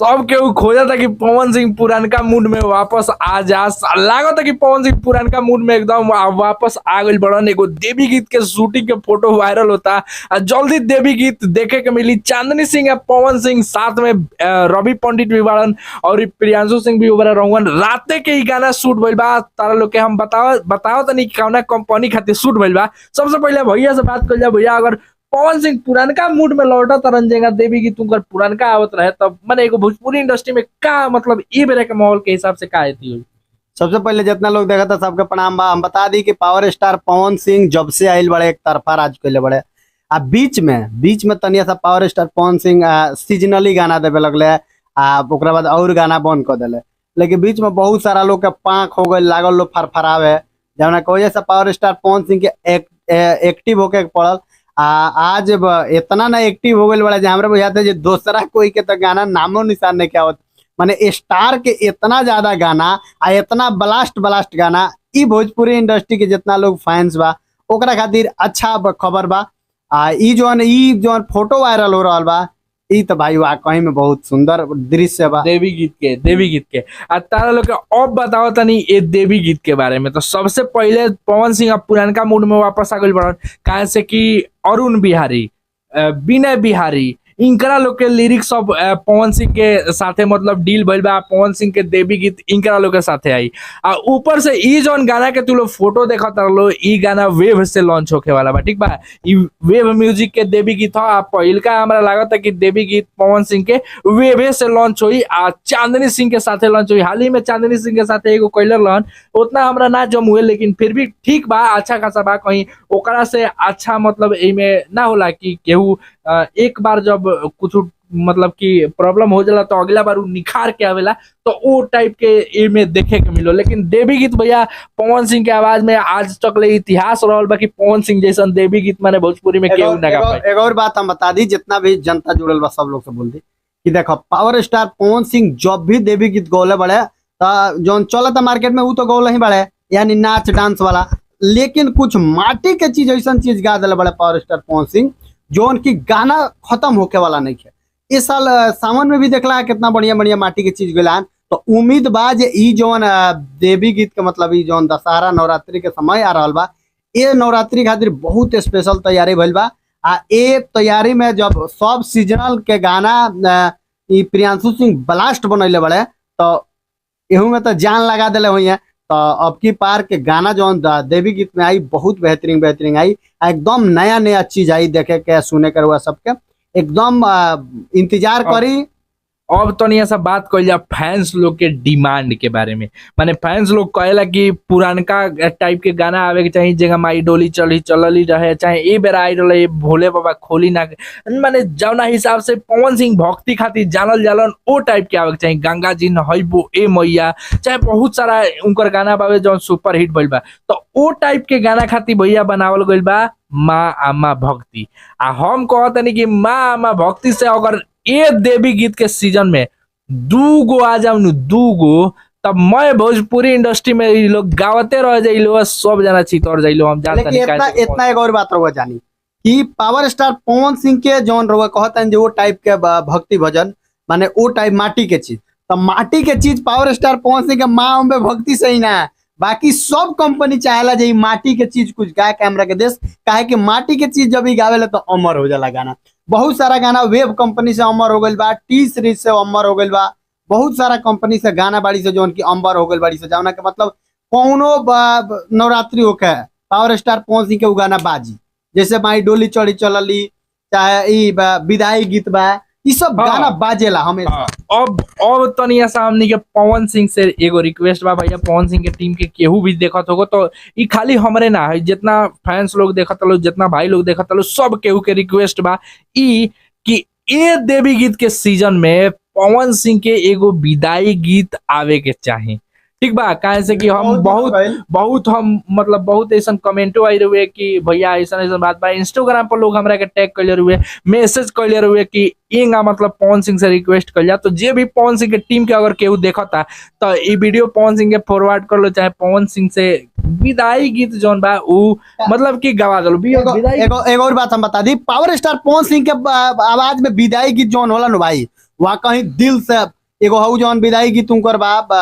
सब केहू खोजा था कि पवन सिंह पुरानका मूड में वापस आ जा। लागत था कि पवन सिंह पुरानका मूड में एकदम वापस आ गइल बड़न। एगो देवी गीत के शूटिंग के फोटो वायरल होता। जल्दी देवी गीत देखे के मिली। चांदनी सिंह या पवन सिंह साथ में रवि पंडित भी बाड़न और प्रियांशु सिंह भी उभरा रहुअन। राते के ही गाना शूट भइल बा। तारा लोग के हम बताओ तनी कौना कंपनी खातिर शूट भइल बा। सबसे पहले भैया से बात कर जा। भैया अगर पवन सिंह पुरानका मूड में लौटा तरन जेगा देवी गीत तुमकर पुरानका आवत रहे तब माने एगो भोजपुरी इंडस्ट्री में का मतलब ई बेरे के माहौल के हिसाब से का आती हुई। सबसे पहले जितना लोग देखा था सबके प्रणाम बा। हम बता दी कि पावर स्टार पवन सिंह जब से आयल बड़े एक तरफा राज कैले बड़े। आ बीच में तनिया सा power star Pawan Singh seasonally गाना देवे लगले। ओकरा बाद और गाना बंद कर दिले। लेकिन बीच में बहुत सारा लोग के पाँख हो गए लागल लोग फरफरावे जौना की वजह से पावर स्टार पवन सिंह के एक्टिव होके पड़ल। आज इतना ना एक्टिव हो गए बड़ा हमरा बुझाते जे दूसरा कोई के तो गाना नामो निशान नहीं क्या होता। माने स्टार के इतना ज्यादा गाना इतना ब्लास्ट गाना ई भोजपुरी इंडस्ट्री के जितना लोग फैंस बा ओकरा खातिर अच्छा खबर बा। ई जोन फोटो वायरल हो रहा बा ई तो भाई वाकई में बहुत सुंदर दृश्य बा देवी गीत के। तारा लोग के अब बताओ तनी ये देवी गीत के बारे में। तो सबसे पहले पवन सिंह अब पुरानका मूड में वापस आ गइल बड़न। काहे से कि अरुण बिहारी, विनय बिहारी इनकरा लोग के लिरिक्स सब पवन सिंह के साथे मतलब डील भइल बा। पवन सिंह के देवी गीत इनकरा लोग के साथे आई। ऊपर से ई जोन गाना के तू लोग फोटो देखत रहो ई गाना वेव से लॉन्च होके वाला बा। ठीक बा। ई वेव म्यूजिक के देवी गीत ह। पहिलका हमरा लागत है कि देवी गीत पवन सिंह के वेव से लॉन्च हुई। चांदनी सिंह के साथे लॉन्च हुई। हाल ही में चांदनी सिंह के साथे एगो कैलर रहन उतना हमरा ना जम हुए लेकिन फिर भी ठीक बा अच्छा खासा बा। कहीं ओकरा से अच्छा मतलब एमे ना होला कि केहू एक बार जब कुछ मतलब कि प्रॉब्लम हो जाला तो अगला बार निखार के आवेला तो वो टाइप के एमे देखे के मिलो। लेकिन देवी गीत भैया पवन सिंह के आवाज में आज तक ले इतिहास रहल बा कि पवन सिंह जैसा देवी गीत माने भोजपुरी में केहू ना गा पाए। एक और बात हम बता दी जितना भी जनता जुड़ल बा सब लोग से बोल दी कि देखो पावर स्टार पवन सिंह जब भी देवी गीत गौले बड़े जो चलता मार्केट में वो तो गौले ही बड़े यानी नाच डांस वाला। लेकिन कुछ माटी के चीज ऐसा चीज गा दिले बड़े पावर स्टार पवन सिंह जो उनकी गाना खत्म होके वाला नहीं है। इस साल सावन में भी देखला है कितना बढ़िया बढ़िया माटी के चीज गलान। तो उम्मीद बा जे ई जोन देवी गीत के मतलब ई जोन दशहरा नवरात्रि के समय आ रहा बा ये नवरात्रि खातिर बहुत स्पेशल तैयारी भइल बा। ए तैयारी में जब सब सीजनल के गाना ई प्रियांशु सिंह ब्लास्ट बनैले बड़े तो एहू में तो जान लगा दिले हुई है। तो अब की पार के गाना जो देवी गीत में आई बहुत बेहतरीन आई। एकदम नया चीज आई देखे के सुने के हुआ सबके एकदम इंतजार करी। अब तो नहीं सब बात कल जा फैंस लोग के डिमांड के बारे में। माने फैंस लोग कहेला कि पुरानका टाइप के गाना आवे के चाहिए जगह माई डोली चलली रहे चाहे ए बेर आई रहे भोले बाबा खोली ना माने जौना हिसाब से पवन सिंह भक्ति खातिर जानल जालन ओ टाइप के आवे के चाहिए। गंगा जी नहैबो ए मैया चाहे बहुत सारा उनकर गाना बावे जो सुपर हिट भइल बा तो ओ टाइप के गाना खातिर भैया बनावल गइल बा माँ आमा भक्ति। हम कहतनी कि माँ आमा भक्ति से अगर ए देवी गीत के सीजन में दूगो आ जाऊ दूगो तब मैं भोजपुरी इंडस्ट्री में ये लोग गावते रह जाइलो सब जना चितौर जाइलो। हम जानते इतना एक और बात रहुआ जानी कि पावर स्टार पवन सिंह के जौन रहुआ कहता वो टाइप के भक्ति भजन माने वो टाइप माटी के चीज तो माटी के चीज पावर स्टार पवन सिंह के माँ अम्बे भक्ति से ही ना है। बाकी सब कंपनी चाहेला जे माटी के चीज कुछ गाय कैमरा के देश काहे कि माटी के चीज जब भी गावेला तो अमर हो जाला गाना। बहुत सारा गाना वेब कंपनी से अमर हो गइल बा, टी सीरीज से अमर हो गइल बा, बहुत सारा कंपनी से गाना बाड़ी से जो उनकी अमर हो गइल बाड़ी से जाना के मतलब कौनो नवरात्रि होके पावर स्टार पवन सिंह के उ गाना बाजी जैसे माई डोली चढ़ी चलली चाहे ई विदाई गीत बा ई सब गाना बाजेला हमेशा। अब तनिया सामने के पवन सिंह से एगो रिक्वेस्ट बा भैया पवन सिंह के टीम के केहू भी देखत होगो तो ई खाली हमरे ना है जितना फैंस लोग देखत लो जितना भाई लोग देखत लो सब केहू के रिक्वेस्ट बा ई कि ए देवी गीत के सीजन में पवन सिंह के एगो विदाई गीत आवे के चाही। ठीक बा काहे से कि हम बहुत हम मतलब बहुत ऐसा कमेंटो आई रहे कि भैया ऐसा बात बा। इंस्टाग्राम पर लोग हमरा के टैग कर हुए मैसेज कर हुए कि इंगा मतलब पवन सिंह से रिक्वेस्ट कर जा। तो जे भी पवन सिंह के टीम के अगर केहू देखता तो ये वीडियो पवन सिंह के फॉरवर्ड कर लो चाहे पवन सिंह से विदाई गीत जौन बा उ मतलब कि गवा दलो। एक और बात हम बता the power star Pawan Singh के आवाज में विदाई गीत जौन होला न भाई वहाँ कहीं दिल से एगो हऊ जौन विदाई गीत तुमकर बाप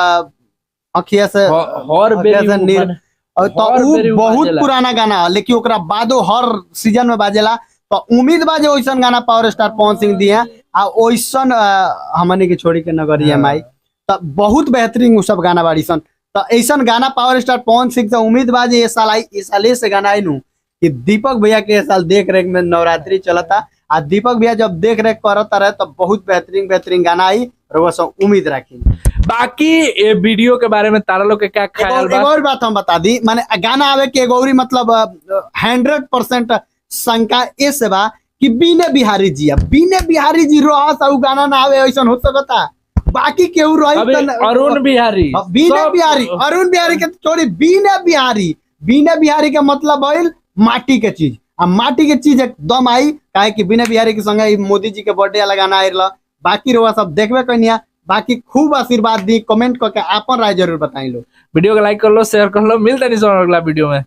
अखिया से हर अखिया से नीर और तो हर उ बेरी उ बहुत बाजेला। पुराना गाना है, लेकिन ओकरा बादो हर सीजन में बाजेला। तो उम्मीद बा जे ओइसन गाना पावर स्टार पवन सिंह दिए आ ओइसन हमनी के छोड़ी के नगरिया माई तो बहुत बेहतरीन उ सब गाना बाड़ी सन। तो ऐसन गाना पावर स्टार पवन सिंह से उम्मीद बा जे इस साल से गाना आई नु कि दीपक भैया के इस साल देख रेख में नवरात्रि चलता आ दीपक भैया जब देख रेख करता रहे तो बहुत बेहतरीन बेहतरीन गाना आई और वो सब उम्मीद रखी। बाकी ये वीडियो के बारे में तारा लोग के क्या ख्याल एक बा? और बात हम बता दी, माने गाना आवे के एगो औरी मतलब 100% शंका इस बा कि बीने बिहारी जी रोहस उ गाना ना आवे ऐसन हो सकता। बाकी केहू रही अभी त अरुण बिहारी बीने सब- बिहारी अरुण बिहारी के छोड़ी बीने बिहारी के मतलब भइल माटी के चीज आ माटी के चीज एकदम आई काहे कि बीने बिहारी के संगे मोदी जी के बर्थडे वाला गाना आइल। बाकी रोवा सब देखबे कनिया। बाकी खूब आशीर्वाद दी, कमेंट करके आपन राय जरूर बताई लो। वीडियो को लाइक कर लो, शेयर कर लो, मिलते नहीं अगला वीडियो में।